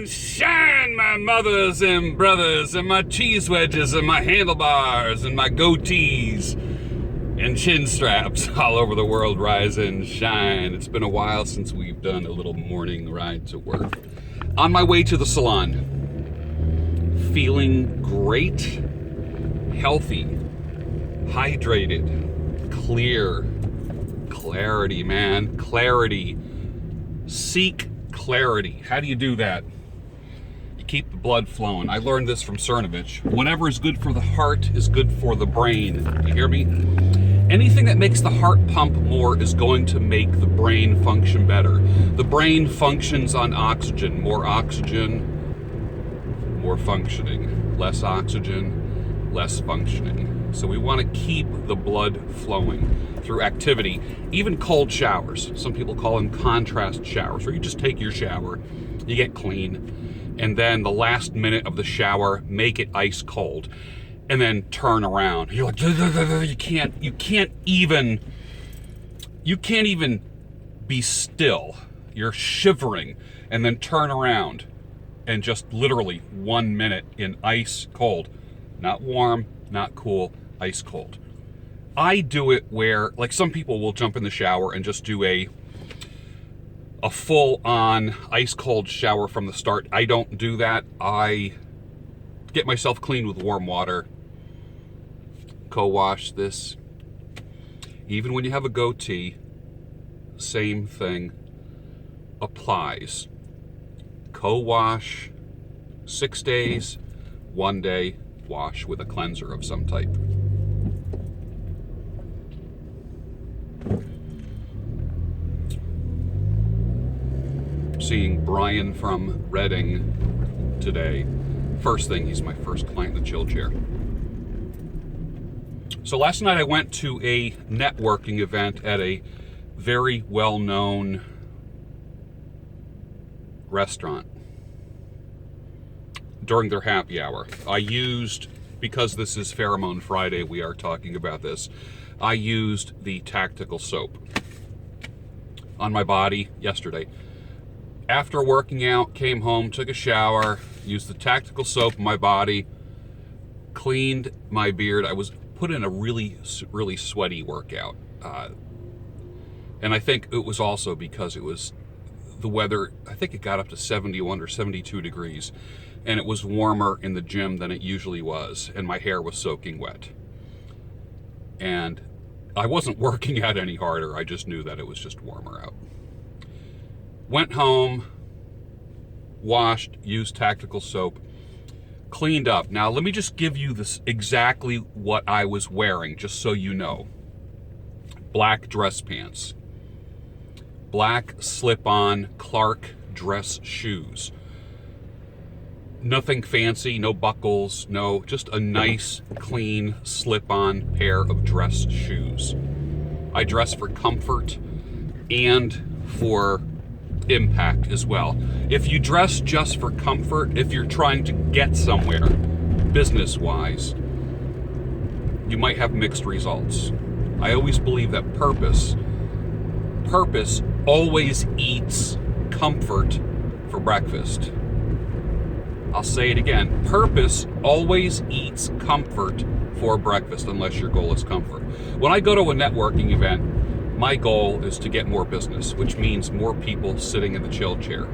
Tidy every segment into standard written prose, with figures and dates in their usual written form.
shine, my mothers and brothers, and my cheese wedges, and my handlebars, and my goatees, and chin straps all over the world. Rise and shine. It's been a while since we've done a little morning ride to work. On my way to the salon. Feeling great, healthy, hydrated, clear. Clarity, man. Clarity. Seek clarity. How do you do that? You keep the blood flowing. I learned this from Cernovich. Whatever is good for the heart is good for the brain. You hear me? Anything that makes the heart pump more is going to make the brain function better. The brain functions on oxygen. More oxygen, more functioning. Less oxygen, less functioning. So we want to keep the blood flowing through activity, even cold showers. Some people call them contrast showers, where you just take your shower, you get clean, and then the last minute of the shower, make it ice cold, and then turn around. You're like, you can't even be still. You're shivering, and then turn around, and just literally 1 minute in ice cold, not warm, not cool, ice cold. I do it where, like, some people will jump in the shower and just do a full-on ice-cold shower from the start. I don't do that. I get myself clean with warm water, co-wash this. Even when you have a goatee, same thing applies. Co-wash 6 days, 1 day, wash with a cleanser of some type. Seeing Brian from Reading today. First thing, he's my first client in the chill chair. So last night I went to a networking event at a very well-known restaurant during their happy hour. I used, because this is Pheromone Friday, we are talking about this, I used the tactical soap on my body yesterday. After working out, came home, took a shower, used the tactical soap on my body, cleaned my beard. I was put in a really sweaty workout. And I think it was also because it was the weather, I think it got up to 71 or 72 degrees, and it was warmer in the gym than it usually was, and my hair was soaking wet. And I wasn't working out any harder, I just knew that it was just warmer out. Went home, washed, used tactical soap, cleaned up. Now, let me just give you this exactly what I was wearing, just so you know. Black dress pants, black slip-on Clark dress shoes. Nothing fancy, no buckles, no, just a nice, clean, slip-on pair of dress shoes. I dress for comfort and for impact as well. If you dress just for comfort, if you're trying to get somewhere business-wise, you might have mixed results. I always believe that purpose always eats comfort for breakfast. I'll say it again. Purpose always eats comfort for breakfast, unless your goal is comfort. When I go to a networking event, my goal is to get more business, which means more people sitting in the chill chair.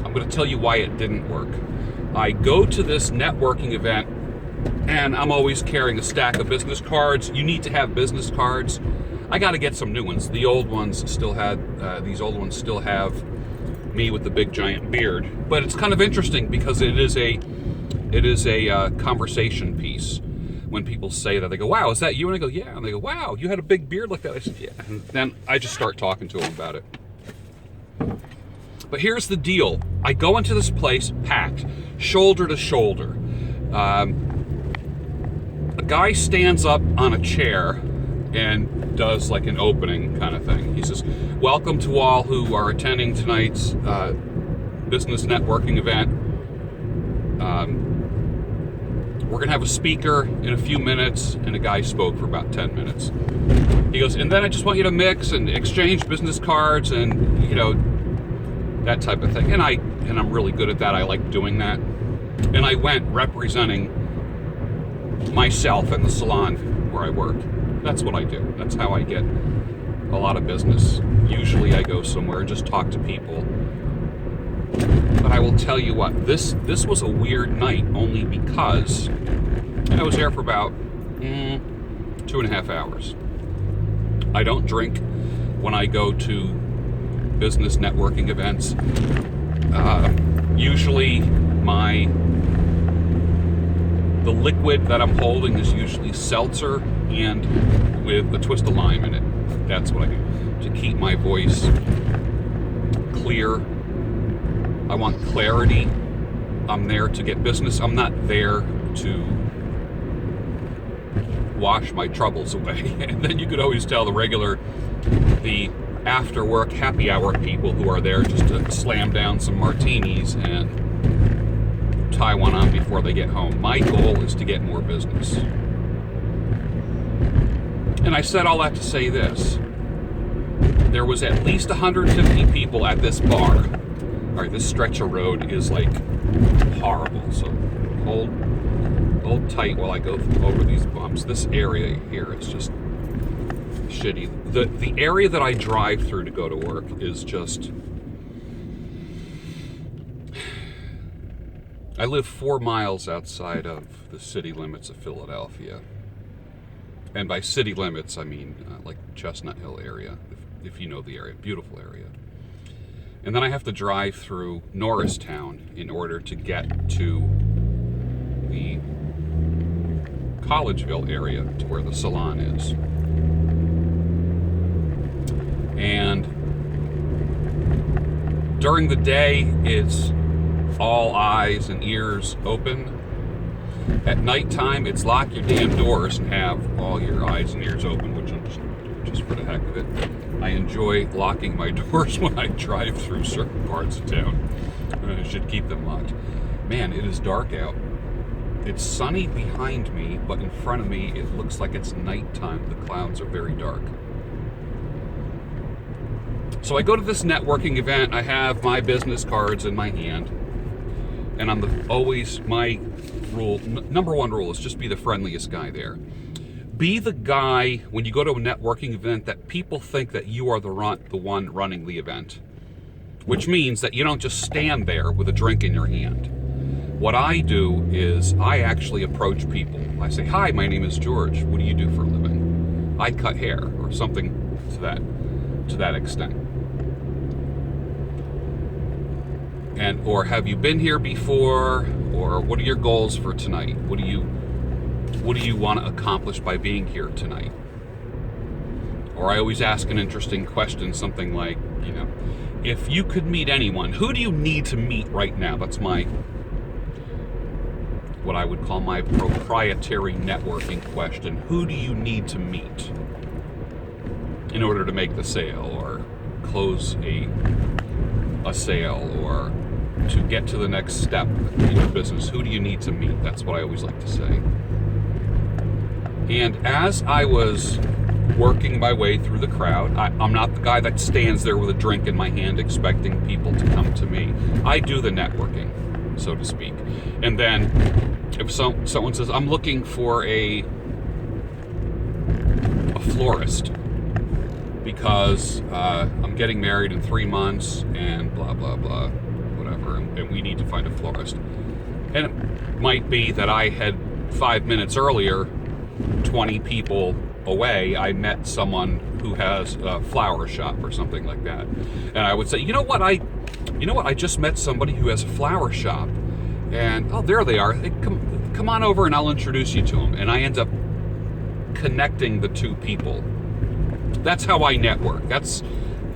I'm going to tell you why it didn't work. I go to this networking event, and I'm always carrying a stack of business cards. You need to have business cards. I got to get some new ones. The old ones still had, these old ones still have me with the big giant beard. But it's kind of interesting because it is a conversation piece. When people say that, they go, wow, is that you? And I go, yeah. And they go, wow, you had a big beard like that. I said, yeah. And then I just start talking to them about it. But here's the deal. I go into this place packed, shoulder to shoulder. A guy stands up on a chair and does like an opening kind of thing. He says, welcome to all who are attending tonight's business networking event. We're gonna have a speaker in a few minutes, and a guy spoke for about 10 minutes. He goes, and then I just want you to mix and exchange business cards and, you know, that type of thing. And I'm really good at that. I like doing that. And I went representing myself in the salon where I work. That's what I do. That's how I get a lot of business. Usually I go somewhere and just talk to people. But I will tell you what, this was a weird night only because I was there for about 2.5 hours. I don't drink when I go to business networking events. Usually the liquid that I'm holding is usually seltzer and with a twist of lime in it. That's what I do to keep my voice clear. I want clarity. I'm there to get business. I'm not there to wash my troubles away. And then you could always tell the after work happy hour people who are there just to slam down some martinis and tie one on before they get home. My goal is to get more business. And I said all that to say this. There was at least 150 people at this bar. All right, this stretch of road is like horrible. So hold tight while I go over these bumps. This area here is just shitty. The area that I drive through to go to work is just... I live 4 miles outside of the city limits of Philadelphia. And by city limits, I mean like Chestnut Hill area, if you know the area. Beautiful area. And then I have to drive through Norristown in order to get to the Collegeville area, to where the salon is. And during the day, it's all eyes and ears open. At nighttime, it's lock your damn doors and have all your eyes and ears open, which I'm just for the heck of it. I enjoy locking my doors when I drive through certain parts of town. I should keep them locked. Man, it is dark out. It's sunny behind me, but in front of me, it looks like it's nighttime. The clouds are very dark. So I go to this networking event. I have my business cards in my hand. And my rule, number one rule is just be the friendliest guy there. Be the guy, when you go to a networking event, that people think that you are the one running the event. Which means that you don't just stand there with a drink in your hand. What I do is I actually approach people. I say, hi, my name is George. What do you do for a living? I cut hair, or something to that extent. Or have you been here before? Or what are your goals for tonight? What do you want to accomplish by being here tonight? Or I always ask an interesting question, something like, if you could meet anyone, who do you need to meet right now? That's what I would call my proprietary networking question. Who do you need to meet in order to make the sale, or close a sale, or to get to the next step in your business? Who do you need to meet? That's what I always like to say. And as I was working my way through the crowd, I'm not the guy that stands there with a drink in my hand expecting people to come to me. I do the networking, so to speak. And then if someone says, I'm looking for a florist because I'm getting married in 3 months and blah, blah, blah, whatever, and we need to find a florist. And it might be that I had 5 minutes earlier, 20 people away, I met someone who has a flower shop or something like that. And I would say, you know what, I just met somebody who has a flower shop. And, oh, there they are. Hey, come on over and I'll introduce you to them. And I end up connecting the two people. That's how I network.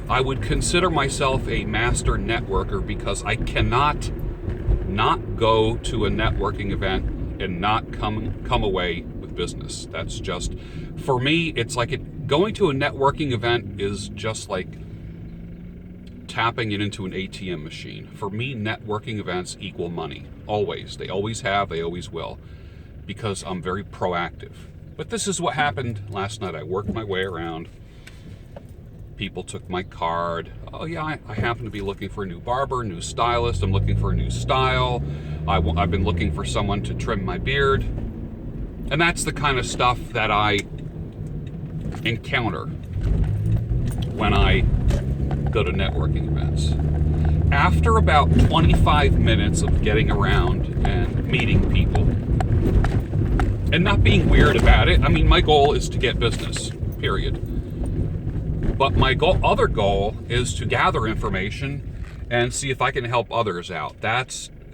I would consider myself a master networker because I cannot not go to a networking event and not come away with business. That's just, for me, it's like going to a networking event is just like tapping it into an ATM machine. For me, networking events equal money. Always. They always have, they always will. Because I'm very proactive. But this is what happened last night. I worked my way around. People took my card. Oh yeah, I happen to be looking for a new barber, new stylist. I'm looking for a new style. I've been looking for someone to trim my beard. And that's the kind of stuff that I encounter when I go to networking events. After about 25 minutes of getting around and meeting people and not being weird about it, I mean, my goal is to get business, period. But my other goal is to gather information and see if I can help others out.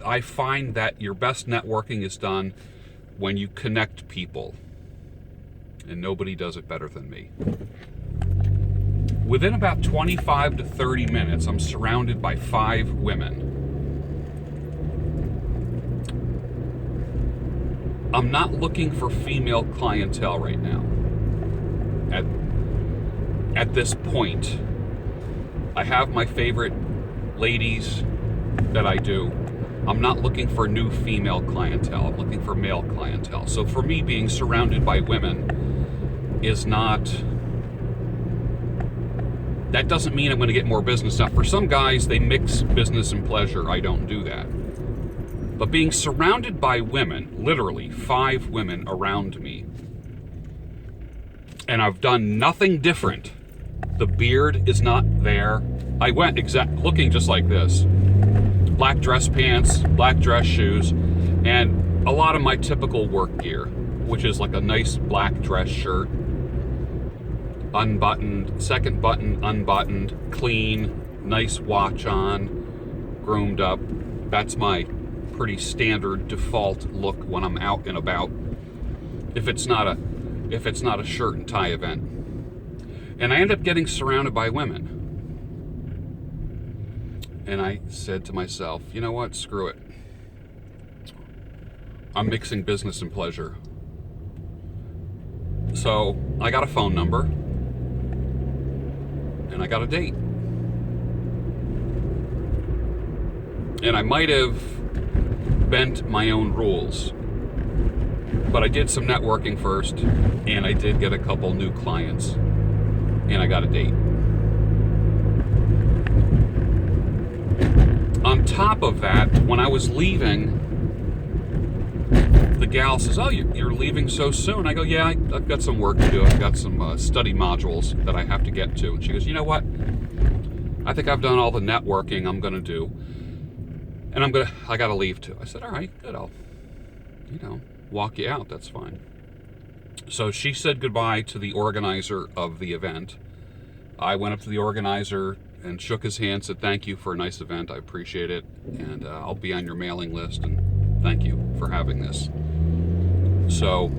I find that your best networking is done when you connect people. And nobody does it better than me. Within about 25 to 30 minutes, I'm surrounded by 5 women. I'm not looking for female clientele right now. At this point, I have my favorite ladies that I do. I'm not looking for new female clientele. I'm looking for male clientele. So for me, being surrounded by women is not... That doesn't mean I'm going to get more business. Now, for some guys, they mix business and pleasure. I don't do that. But being surrounded by women, literally 5 women around me, and I've done nothing different. The beard is not there. I went looking just like this. Black dress pants, black dress shoes, and a lot of my typical work gear, which is like a nice black dress shirt, unbuttoned, second button unbuttoned, clean, nice watch on, groomed up. That's my pretty standard default look when I'm out and about. If it's not a shirt and tie event. And I end up getting surrounded by women. And I said to myself, you know what, screw it. I'm mixing business and pleasure. So I got a phone number and I got a date. And I might have bent my own rules, but I did some networking first, and I did get a couple new clients, and I got a date. On top of that, when I was leaving, the gal says, oh, you're leaving so soon? I go, yeah, I've got some work to do. I've got some study modules that I have to get to. And she goes, you know what? I think I've done all the networking I'm going to do, and I got to leave too. I said, all right, good. I'll, walk you out. That's fine. So she said goodbye to the organizer of the event. I went up to the organizer and shook his hand, said thank you for a nice event. I appreciate it, and I'll be on your mailing list, and thank you for having this. So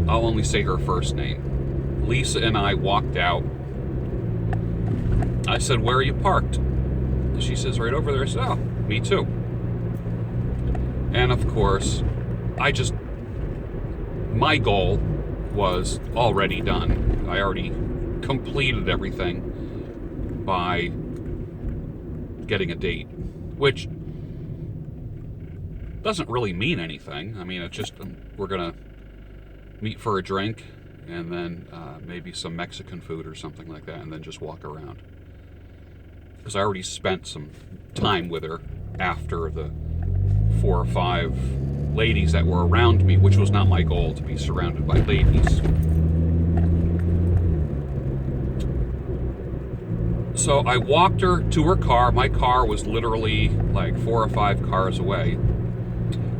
I'll only say her first name. Lisa and I walked out. I said, where are you parked? She says, right over there. I said, oh, me too. And of course, my goal was already done. I already completed everything by getting a date, which doesn't really mean anything. I mean, it's just, we're gonna meet for a drink and then maybe some Mexican food or something like that, and then just walk around. Because I already spent some time with her after the 4 or 5 ladies that were around me, which was not my goal, to be surrounded by ladies. So I walked her to her car. My car was literally like 4 or 5 cars away.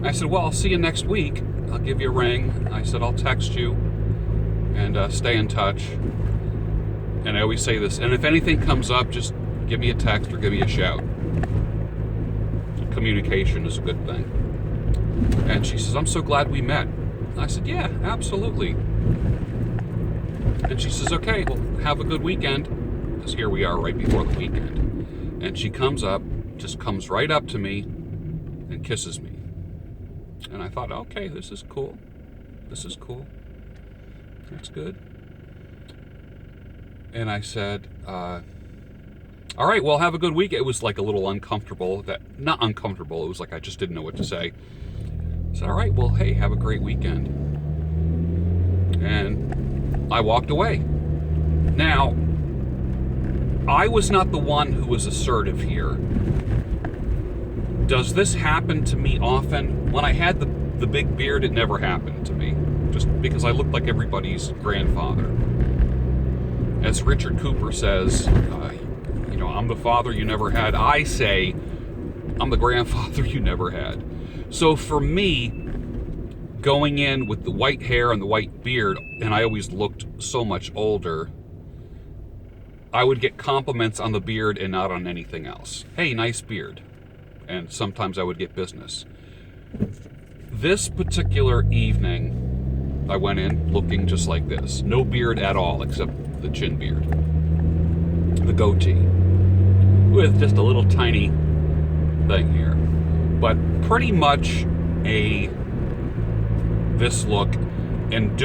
I said, well, I'll see you next week. I'll give you a ring. I said, I'll text you and stay in touch. And I always say this, and if anything comes up, just give me a text or give me a shout. Communication is a good thing. And she says, I'm so glad we met. I said, yeah, absolutely. And she says, okay, well, have a good weekend. Because here we are right before the weekend. And she comes right up to me and kisses me. And I thought, okay, this is cool. This is cool. That's good. And I said, all right, well, have a good week. It was like a little uncomfortable. Not uncomfortable. It was like I just didn't know what to say. I said, all right, well, hey, have a great weekend. And I walked away. Now, I was not the one who was assertive here. Does this happen to me often? When I had the big beard, it never happened to me, just because I looked like everybody's grandfather. As Richard Cooper says, I'm the father you never had. I say, I'm the grandfather you never had. So for me, going in with the white hair and the white beard, and I always looked so much older, I would get compliments on the beard and not on anything else. Hey, nice beard. And sometimes I would get business. This particular evening, I went in looking just like this. No beard at all, except the chin beard. The goatee. With just a little tiny thing here. But pretty much this look, and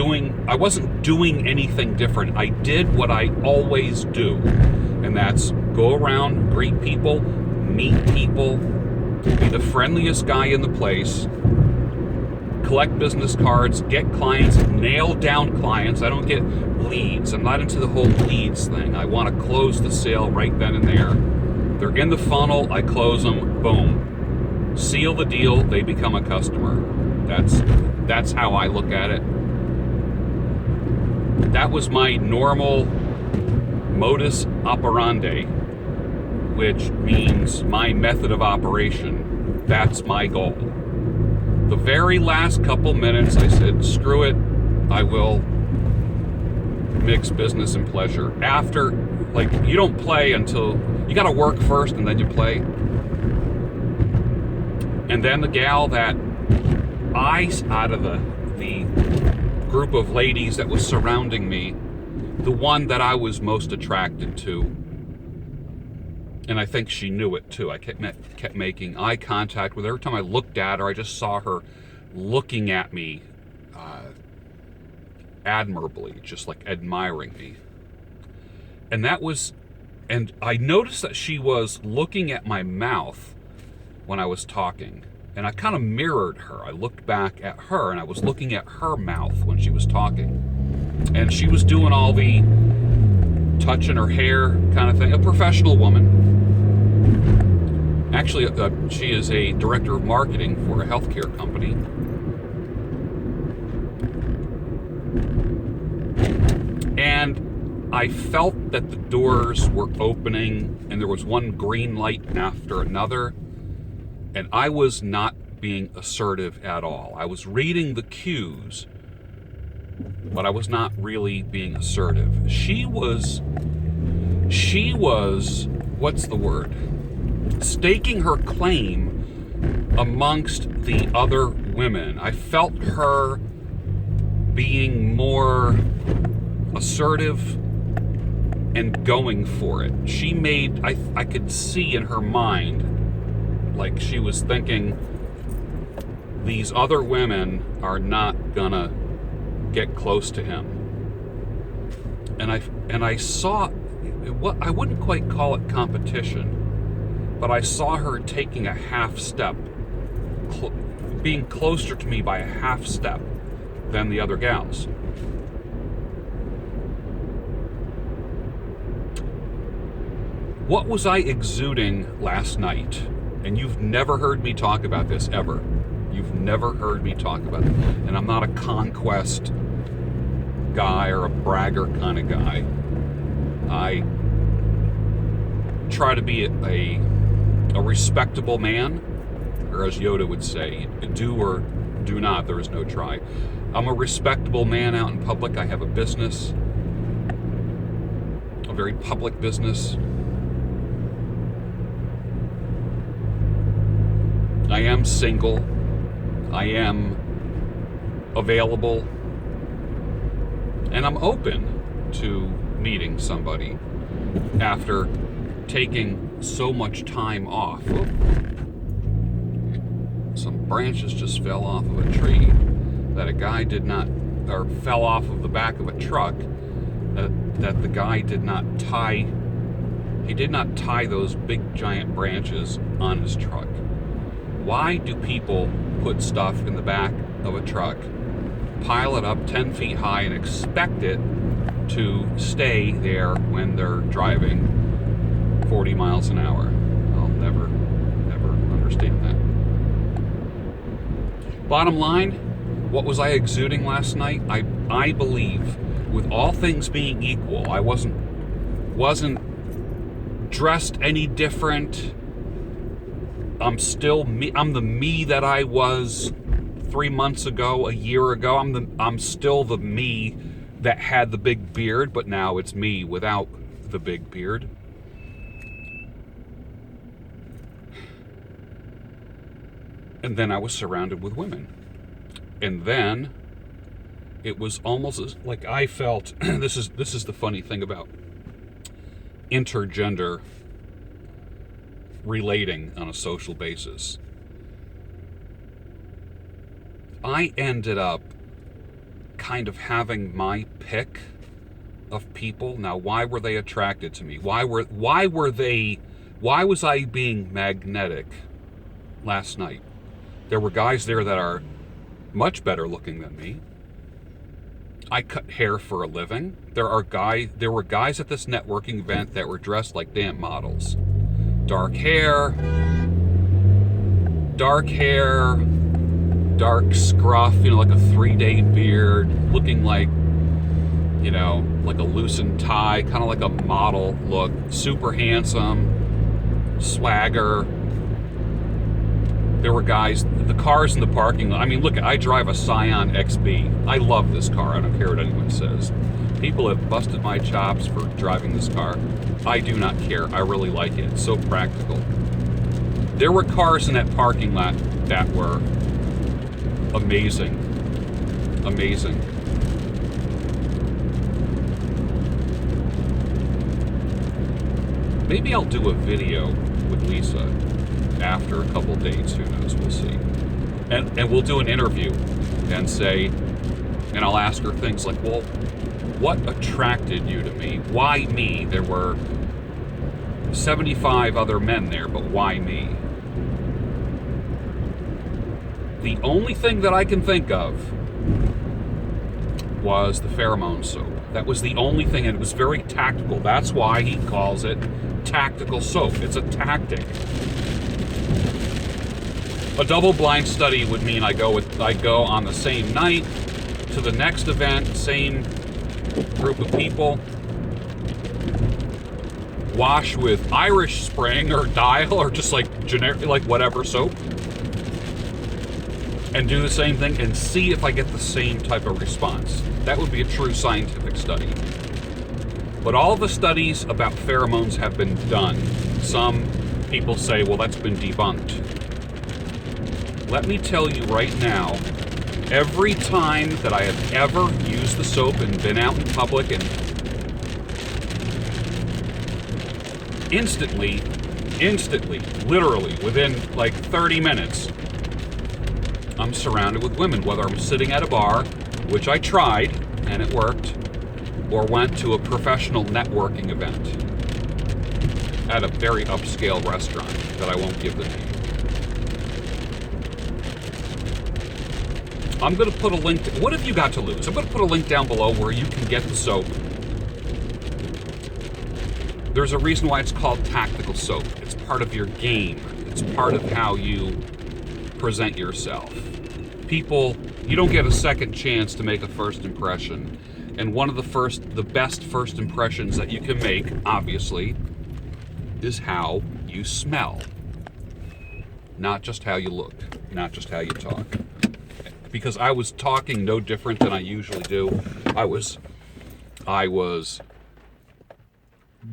I wasn't doing anything different. I did what I always do, and that's go around, greet people, meet people, be the friendliest guy in the place, collect business cards, get clients, nail down clients. I don't get leads. I'm not into the whole leads thing. I want to close the sale right then and there. They're in the funnel, I close them, boom. Seal the deal, they become a customer. That's how I look at it. That was my normal modus operandi, which means my method of operation. That's my goal. The very last couple minutes, I said, screw it, I will mix business and pleasure. After, you don't play until, you gotta work first and then you play. And then the gal that out of the group of ladies that was surrounding me, the one that I was most attracted to, and I think she knew it too. I kept making eye contact with her. Every time I looked at her, I just saw her looking at me admirably, just like admiring me. And I noticed that she was looking at my mouth when I was talking. And I kind of mirrored her. I looked back at her, and I was looking at her mouth when she was talking. And she was doing all the touching her hair kind of thing. A professional woman. Actually, she is a director of marketing for a healthcare company. And I felt that the doors were opening, and there was one green light after another. And I was not being assertive at all. I was reading the cues, but I was not really being assertive. She was, what's the word? Staking her claim amongst the other women. I felt her being more assertive and going for it. She made, I could see in her mind, like she was thinking, these other women are not gonna get close to him. And I saw, I wouldn't quite call it competition, but I saw her taking a half step, being closer to me by a half step than the other gals. What was I exuding last night? And you've never heard me talk about this ever. You've never heard me talk about it. And I'm not a conquest guy or a bragger kind of guy. I try to be a respectable man, or as Yoda would say, do or do not, there is no try. I'm a respectable man out in public. I have a business, a very public business. I am single. I am available. And I'm open to meeting somebody after taking so much time off. Oh. Some branches just fell off of a tree that a guy fell off of the back of a truck that the guy did not tie. He did not tie those big giant branches on his truck. Why do people put stuff in the back of a truck, pile it up 10 feet high, and expect it to stay there when they're driving 40 miles an hour. I'll never understand that. Bottom line, what was I exuding last night? I believe, with all things being equal, I wasn't dressed any different. I'm still me. I'm the me that I was 3 months ago, a year ago. I'm still the me that had the big beard, but now it's me without the big beard. And then I was surrounded with women. And then it was almost like I felt, this is the funny thing about intergender relating on a social basis. I ended up kind of having my pick of people. Now, why were they attracted to me? Why was I being magnetic last night? There were guys there that are much better looking than me. I cut hair for a living. There were guys at this networking event that were dressed like damn models. Dark hair, dark scruff, like a 3-day beard, looking like, like a loosened tie, kind of like a model look, super handsome, swagger. There were guys, the cars in the parking lot. I mean, look, I drive a Scion XB. I love this car. I don't care what anyone says. People have busted my chops for driving this car. I do not care. I really like it. It's so practical. There were cars in that parking lot that were amazing. Amazing. Maybe I'll do a video with Lisa after a couple dates. Who knows? We'll see. And we'll do an interview and I'll ask her things like, well, what attracted you to me? Why me? There were 75 other men there, but why me? The only thing that I can think of was the Pheromones soap. That was the only thing, and it was very tactical. That's why he calls it tactical soap. It's a tactic. A double-blind study would mean I go on the same night to the next event, same group of people, wash with Irish Spring or Dial or just like generic, like whatever soap, and do the same thing and see if I get the same type of response. That would be a true scientific study. But all the studies about pheromones have been done. Some people say, well, that's been debunked. Let me tell you right now, every time that I have ever used the soap and been out in public, and instantly, literally, within like 30 minutes, I'm surrounded with women, whether I'm sitting at a bar, which I tried, and it worked, or went to a professional networking event at a very upscale restaurant that I won't give the name. I'm going to put a link to, what have you got to lose? I'm going to put a link down below where you can get the soap. There's a reason why it's called tactical soap. It's part of your game. It's part of how you present yourself. People, you don't get a second chance to make a first impression. And one of the best first impressions that you can make, obviously, is how you smell. Not just how you look, not just how you talk. Because I was talking no different than I usually do. I was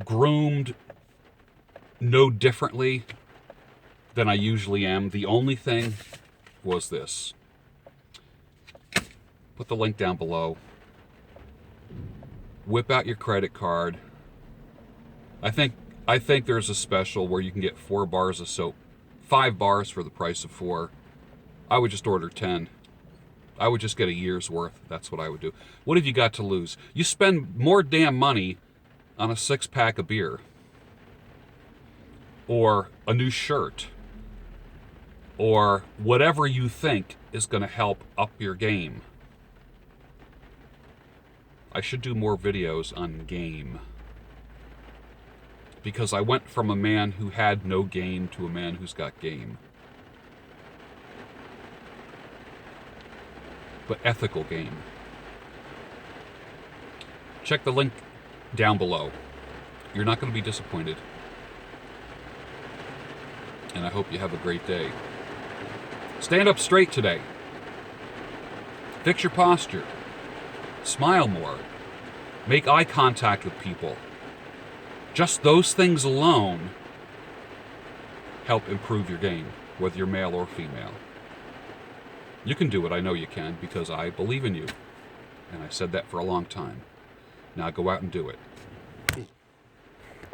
groomed no differently than I usually am. The only thing was this. Put the link down below. Whip out your credit card. I think there's a special where you can get 4 bars of soap. 5 bars for the price of 4. I would just order 10. I would just get a year's worth. That's what I would do. What have you got to lose? You spend more damn money on a 6-pack of beer. Or a new shirt. Or whatever you think is going to help up your game. I should do more videos on game. Because I went from a man who had no game to a man who's got game. But ethical game. Check the link down below. You're not going to be disappointed. And I hope you have a great day. Stand up straight today. Fix your posture. Smile more. Make eye contact with people. Just those things alone help improve your game, whether you're male or female. You can do it, I know you can, because I believe in you. And I said that for a long time. Now go out and do it.